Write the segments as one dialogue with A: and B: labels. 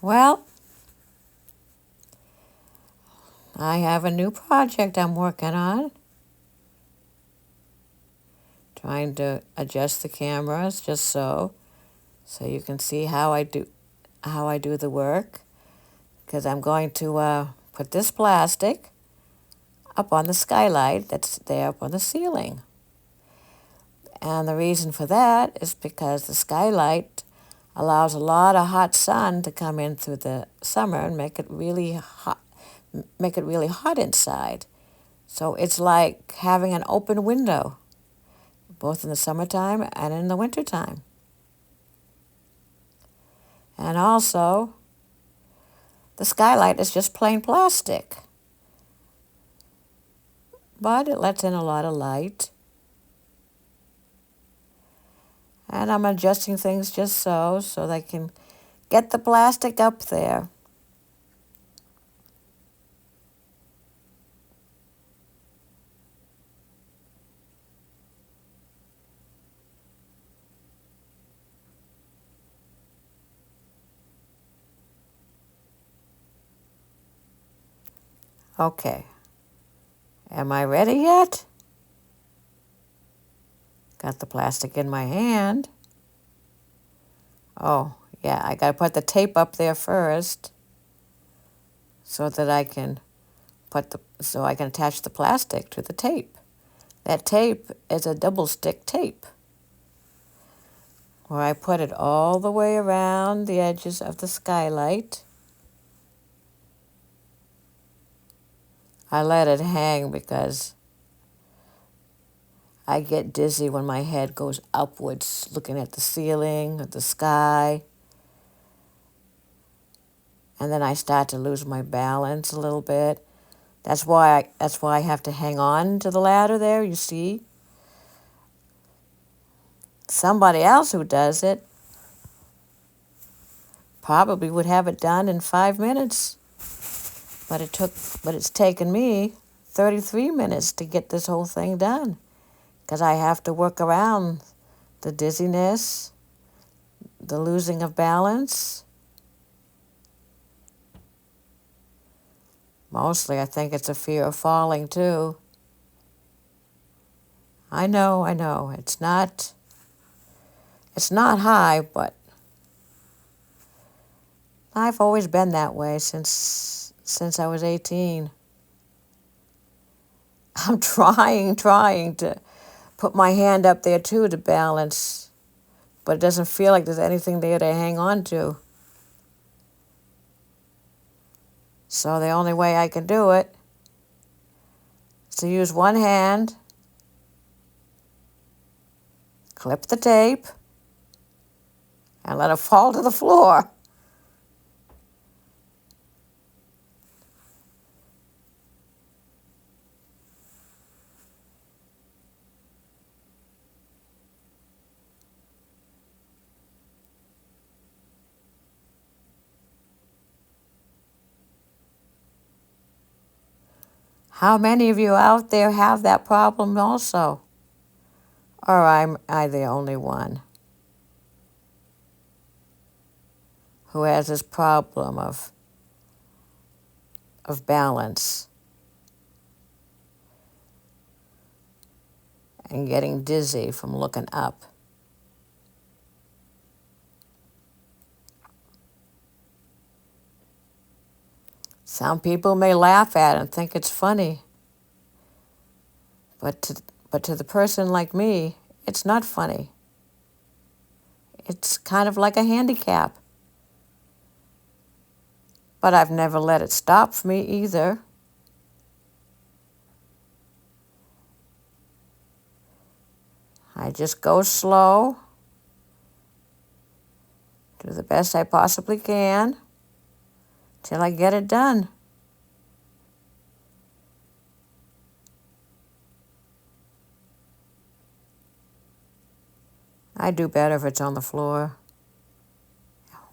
A: Well, I have a new project I'm working on. Trying to adjust the cameras just so you can see how I do the work. Because I'm going to put this plastic up on the skylight that's there up on the ceiling. And the reason for that is because the skylight allows a lot of hot sun to come in through the summer and make it really hot inside. So it's like having an open window, both in the summertime and in the wintertime. And also, the skylight is just plain plastic, but it lets in a lot of light. And I'm adjusting things just so they can get the plastic up there. Okay, am I ready yet? Got the plastic in my hand. Oh, yeah, I gotta put the tape up there first so that I can attach the plastic to the tape. That tape is a double stick tape where I put it all the way around the edges of the skylight. I let it hang because I get dizzy when my head goes upwards looking at the ceiling, at the sky. And then I start to lose my balance a little bit. That's why I have to hang on to the ladder there, you see? Somebody else who does it probably would have it done in 5 minutes. But it's taken me 33 minutes to get this whole thing done. Because I have to work around the dizziness, the losing of balance. Mostly, I think it's a fear of falling, too. I know. It's not high, but I've always been that way since I was 18. I'm trying to put my hand up there, too, to balance, but it doesn't feel like there's anything there to hang on to. So the only way I can do it is to use one hand, clip the tape, and let it fall to the floor. How many of you out there have that problem also? Or am I the only one who has this problem of balance and getting dizzy from looking up? Some people may laugh at it and think it's funny, but to the person like me, it's not funny. It's kind of like a handicap. But I've never let it stop me either. I just go slow, do the best I possibly can, till I get it done. I do better if it's on the floor.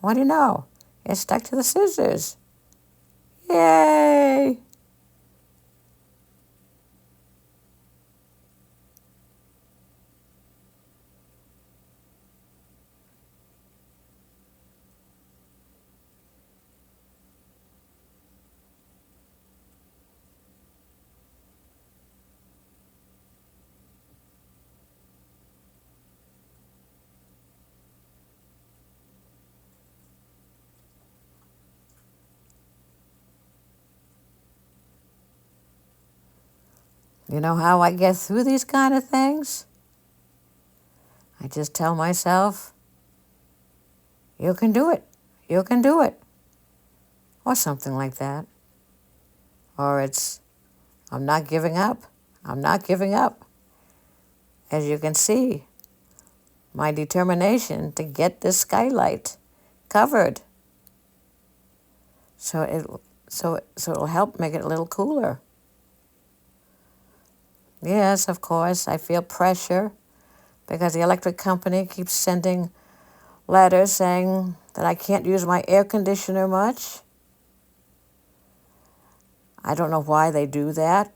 A: What do you know? It's stuck to the scissors. Yay! You know how I get through these kind of things? I just tell myself, you can do it. You can do it. Or something like that. Or it's, I'm not giving up. I'm not giving up. As you can see, my determination to get this skylight covered. So it'll help make it a little cooler. Yes, of course, I feel pressure because the electric company keeps sending letters saying that I can't use my air conditioner much. I don't know why they do that.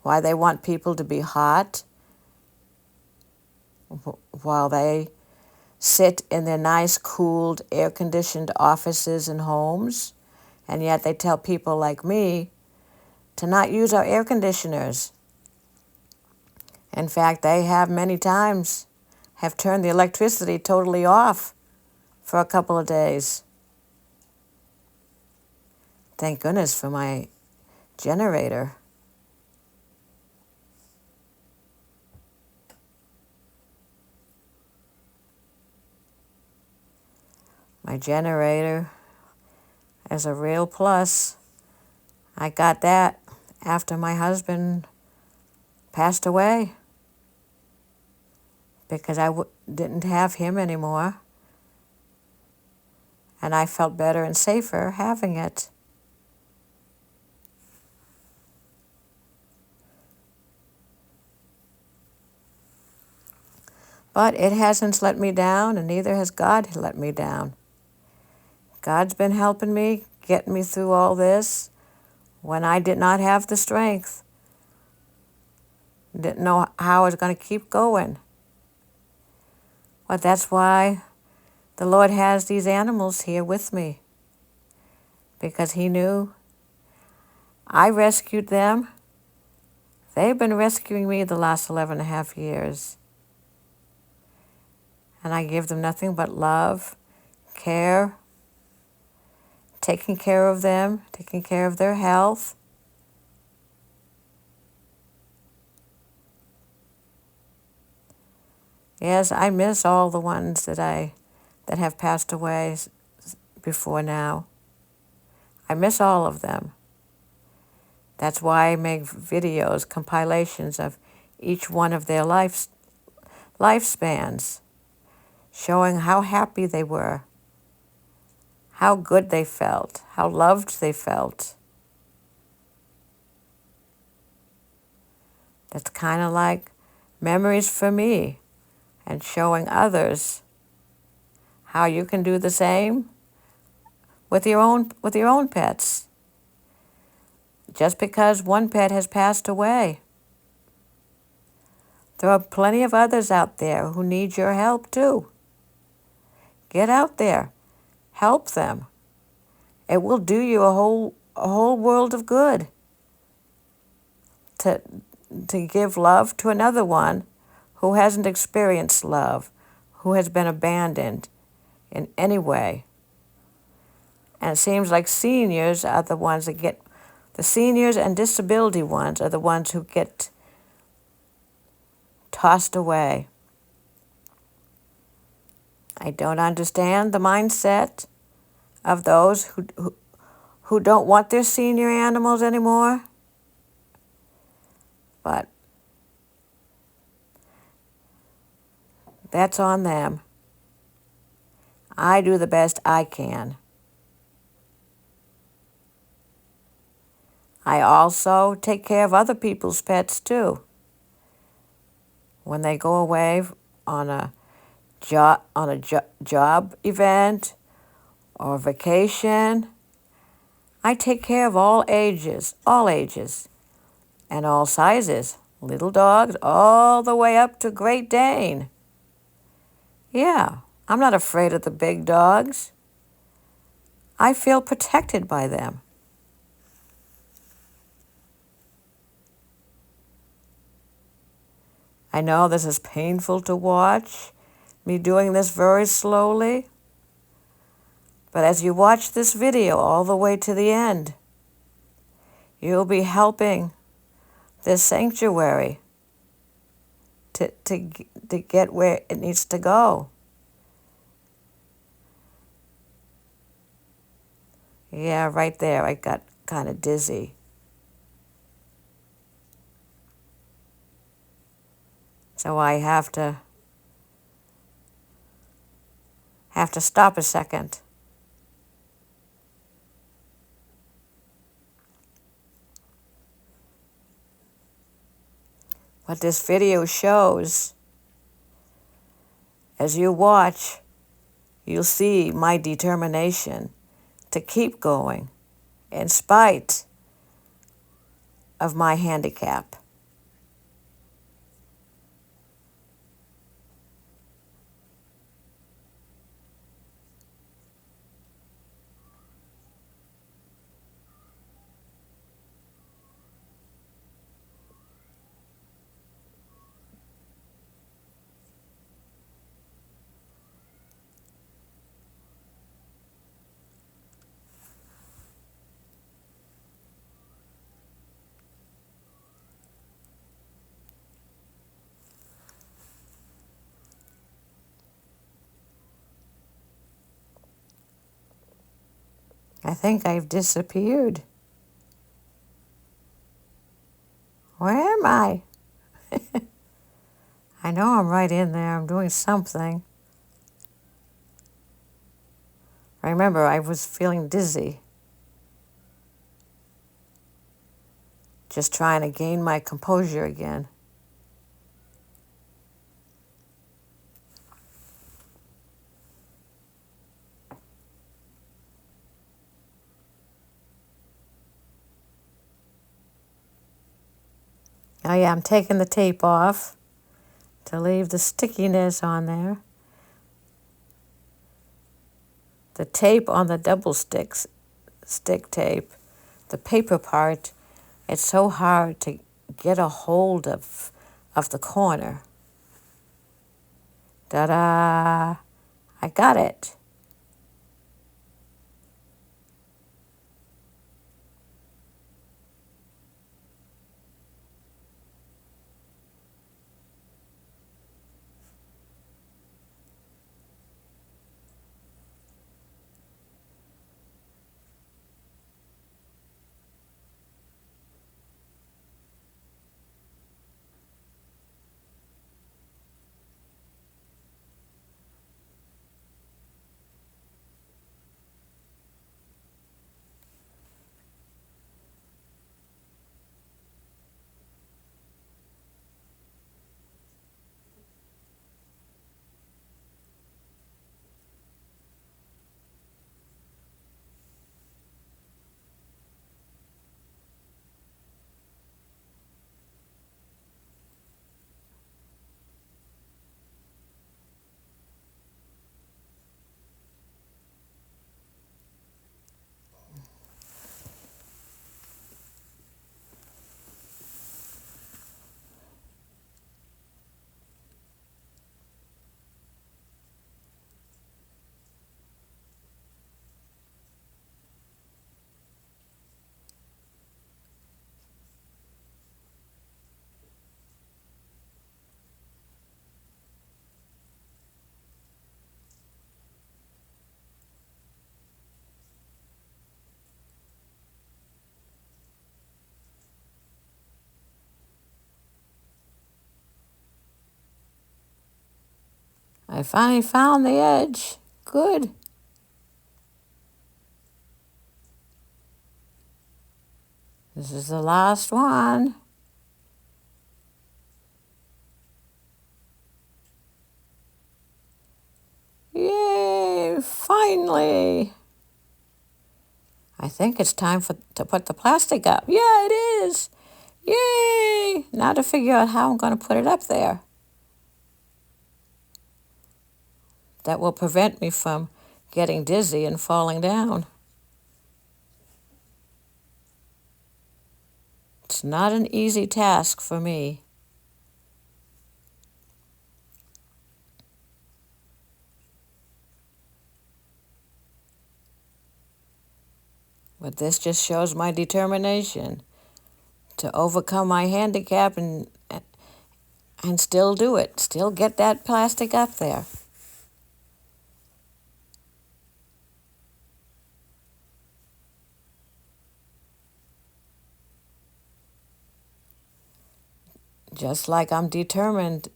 A: Why they want people to be hot while they sit in their nice, cooled, air-conditioned offices and homes, and yet they tell people like me to not use our air conditioners. In fact, they have many times have turned the electricity totally off for a couple of days. Thank goodness for my generator. My generator is a real plus. I got that after my husband passed away because I didn't have him anymore, and I felt better and safer having it. But it hasn't let me down, and neither has God let me down. God's been helping me, getting me through all this when I did not have the strength. Didn't know how I was going to keep going. But that's why the Lord has these animals here with me, because He knew I rescued them. They've been rescuing me the last 11 and a half years. And I give them nothing but love, care, taking care of them, taking care of their health. Yes, I miss all the ones that have passed away before now. I miss all of them. That's why I make videos, compilations of each one of their lifespans, showing how happy they were, how good they felt, how loved they felt. That's kind of like memories for me, and showing others how you can do the same with your own pets. Just because one pet has passed away, there are plenty of others out there who need your help too. Get out there, help them. It will do you a whole world of good to give love to another one who hasn't experienced love, who has been abandoned in any way. And it seems like seniors are the ones that get, the seniors and disability ones are the ones who get tossed away. I don't understand the mindset of those who don't want their senior animals anymore. But that's on them. I do the best I can. I also take care of other people's pets too. When they go away on a job event or vacation, I take care of all ages, and all sizes, little dogs all the way up to Great Dane. Yeah, I'm not afraid of the big dogs. I feel protected by them. I know this is painful to watch, me doing this very slowly. But as you watch this video all the way to the end, you'll be helping this sanctuary to get where it needs to go. Yeah, right there, I got kind of dizzy. So I have to stop a second. What this video shows, as you watch, you'll see my determination to keep going in spite of my handicap. I think I've disappeared. Where am I? I know I'm right in there. I'm doing something. Remember, I was feeling dizzy. Just trying to gain my composure again. Oh yeah, I'm taking the tape off to leave the stickiness on there. The tape on the double stick tape, the paper part, it's so hard to get a hold of the corner. Ta-da! I got it. I finally found the edge. Good. This is the last one. Yay, finally. I think it's time to put the plastic up. Yeah, it is. Yay! Now to figure out how I'm going to put it up there. That will prevent me from getting dizzy and falling down. It's not an easy task for me. But this just shows my determination to overcome my handicap and still do it, still get that plastic up there. Just like I'm determined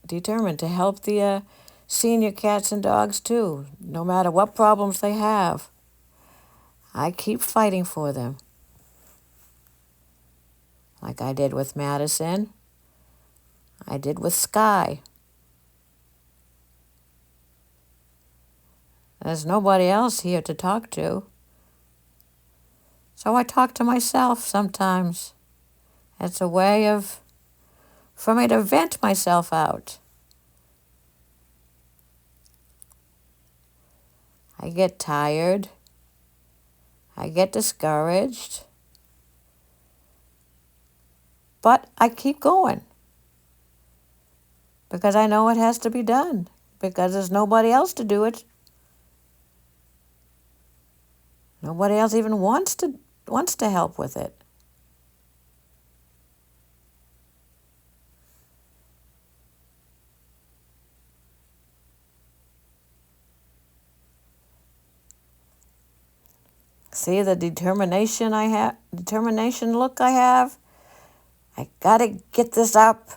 A: to help the senior cats and dogs too, no matter what problems they have. I keep fighting for them, like I did with Madison, I did with Sky. There's nobody else here to talk to, so I talk to myself sometimes. It's a way for me to vent myself out. I get tired. I get discouraged. But I keep going because I know it has to be done, because there's nobody else to do it. Nobody else even wants to help with it. See the determination look I have? I gotta get this up.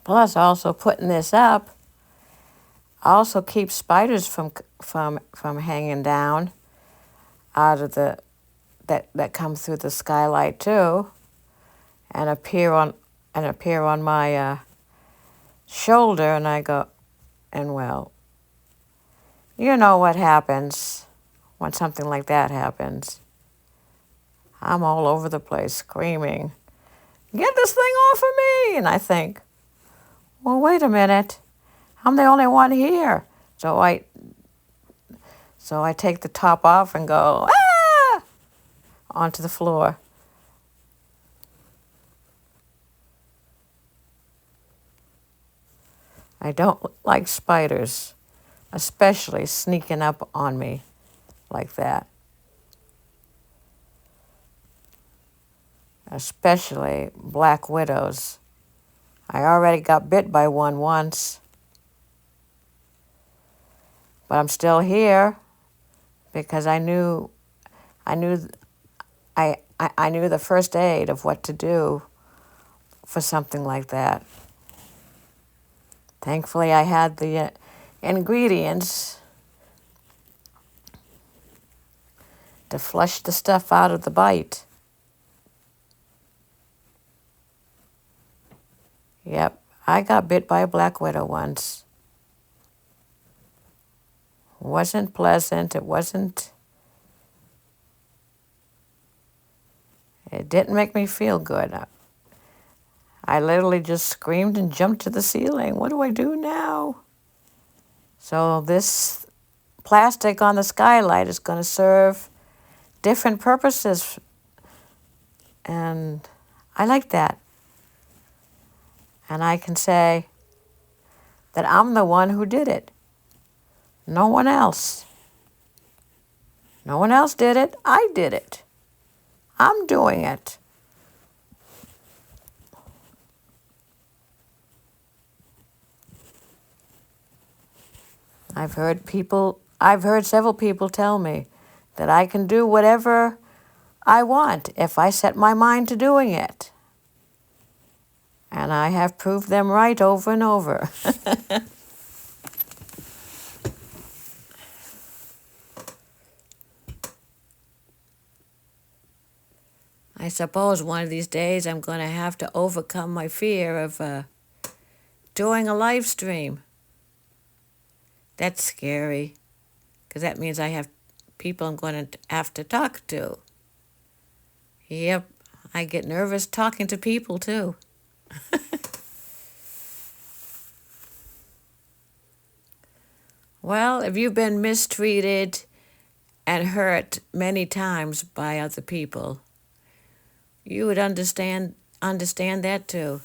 A: Plus, also putting this up also keeps spiders from hanging down out of that come through the skylight too, and appear on my shoulder, and I go, and well, you know what happens when something like that happens. I'm all over the place screaming, "Get this thing off of me!" And I think, well, wait a minute, I'm the only one here. So I take the top off and go, ah, onto the floor. I don't like spiders, especially sneaking up on me like that. Especially black widows. I already got bit by one once, but I'm still here because I knew I knew the first aid of what to do for something like that. Thankfully, I had the ingredients to flush the stuff out of the bite. Yep, I got bit by a black widow once. Wasn't pleasant. It didn't make me feel good. I literally just screamed and jumped to the ceiling. What do I do now? So this plastic on the skylight is going to serve different purposes, and I like that. And I can say that I'm the one who did it. No one else. No one else did it. I did it. I'm doing it. I've heard several people tell me that I can do whatever I want if I set my mind to doing it. And I have proved them right over and over. I suppose one of these days I'm going to have to overcome my fear of doing a live stream. That's scary, because that means I have people I'm going to have to talk to. Yep, I get nervous talking to people too. Well, if you've been mistreated and hurt many times by other people, you would understand that too.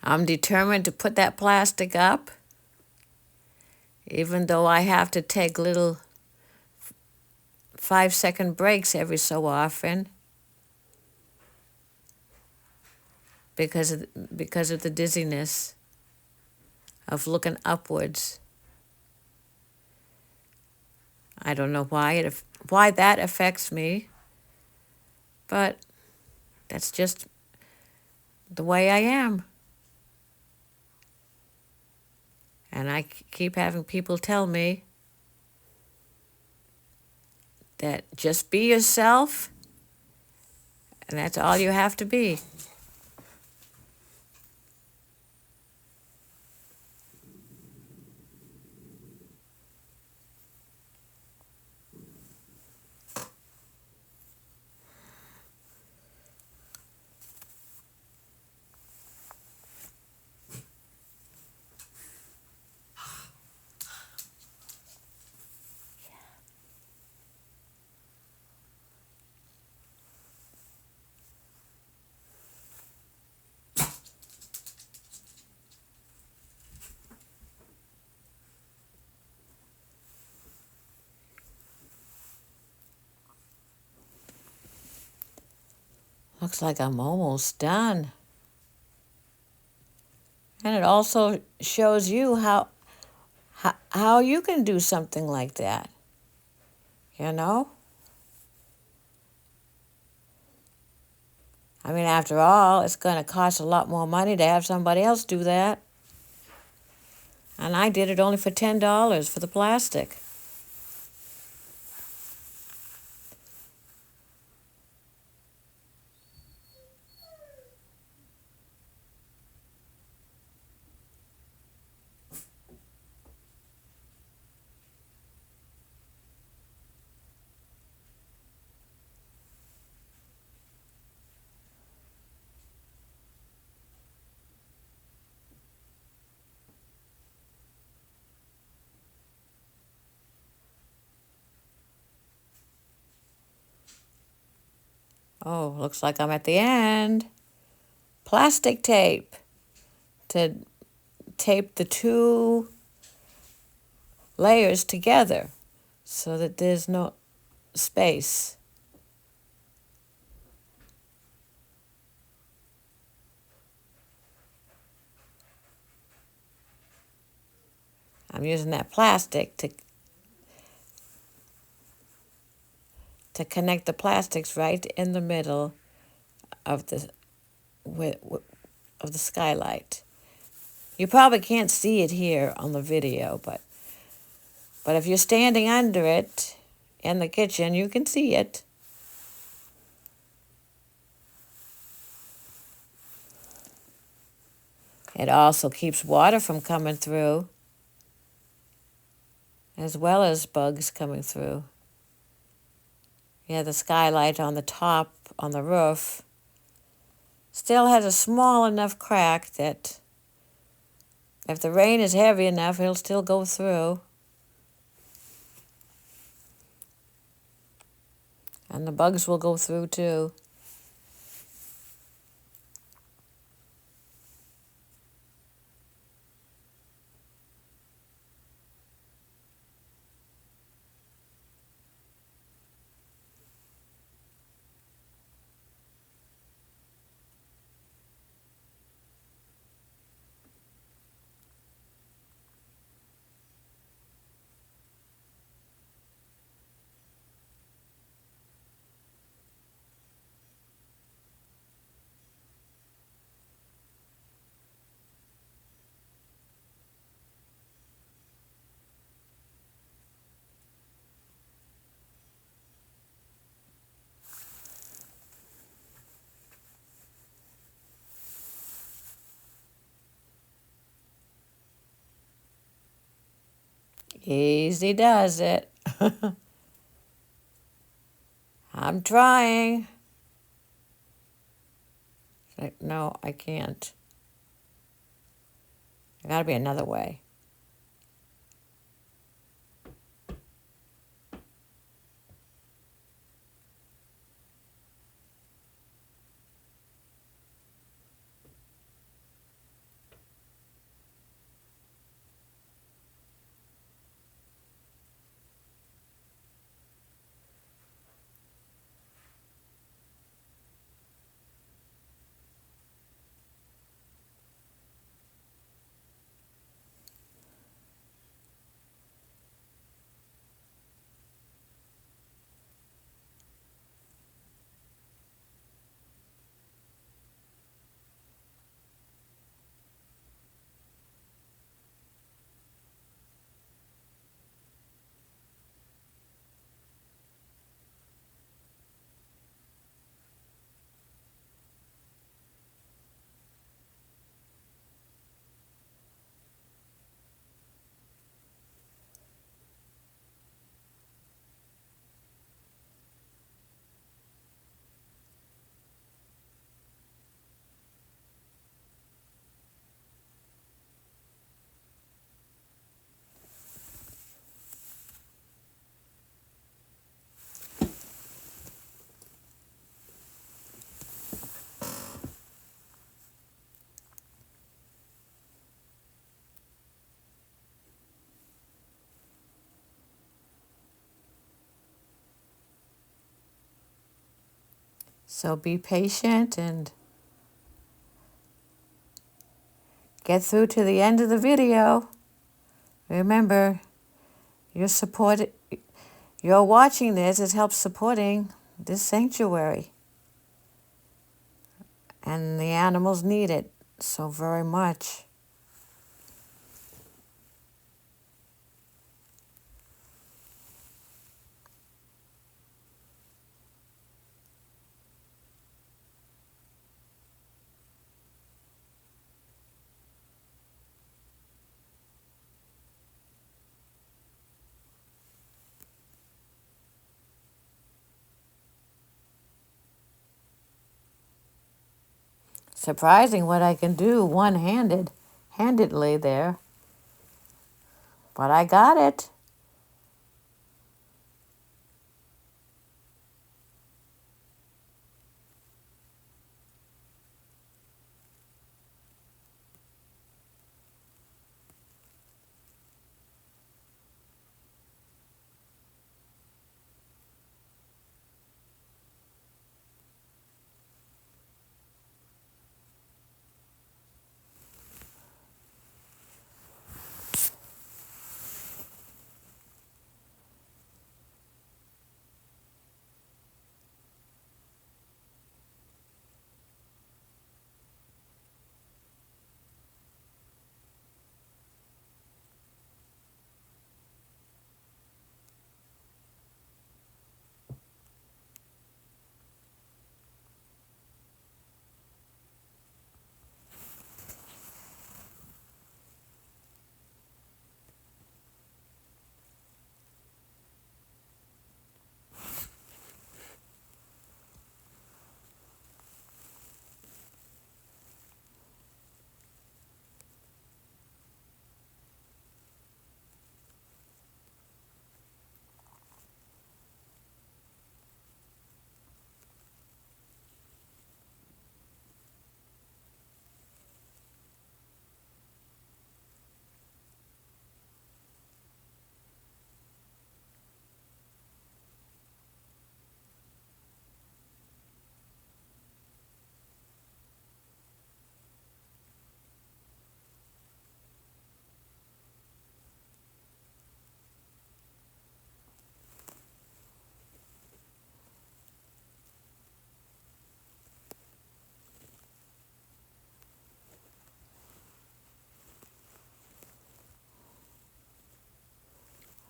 A: I'm determined to put that plastic up, even though I have to take little 5-second breaks every so often because of the dizziness of looking upwards. I don't know why that affects me, but that's just the way I am. And I keep having people tell me that just be yourself, and that's all you have to be. Looks like I'm almost done. And it also shows you how you can do something like that. You know? I mean, after all, it's going to cost a lot more money to have somebody else do that. And I did it only for $10 for the plastic. Oh, looks like I'm at the end. Plastic tape to tape the two layers together so that there's no space. I'm using that plastic to connect the plastics right in the middle of the of the skylight. You probably can't see it here on the video, but if you're standing under it in the kitchen, you can see it. It also keeps water from coming through, as well as bugs coming through. Yeah, the skylight on the top, on the roof, still has a small enough crack that if the rain is heavy enough, it'll still go through. And the bugs will go through too. Easy does it. I'm trying. Like, no, I can't. There gotta be another way. So be patient and get through to the end of the video. Remember, you're watching this, it helps supporting this sanctuary. And the animals need it so very much. Surprising what I can do handedly there. But I got it.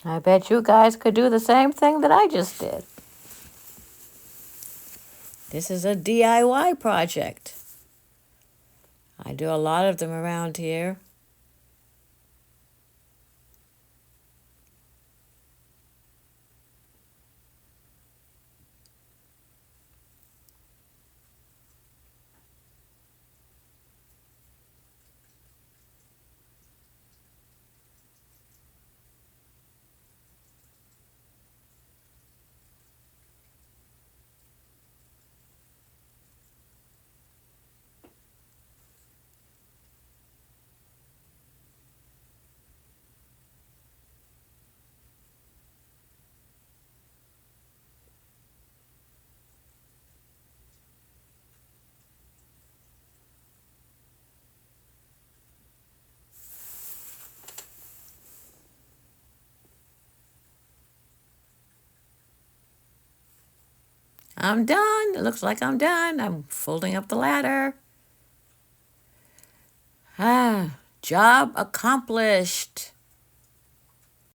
A: I bet you guys could do the same thing that I just did. This is a DIY project. I do a lot of them around here. I'm done. It looks like I'm done. I'm folding up the ladder. Job accomplished.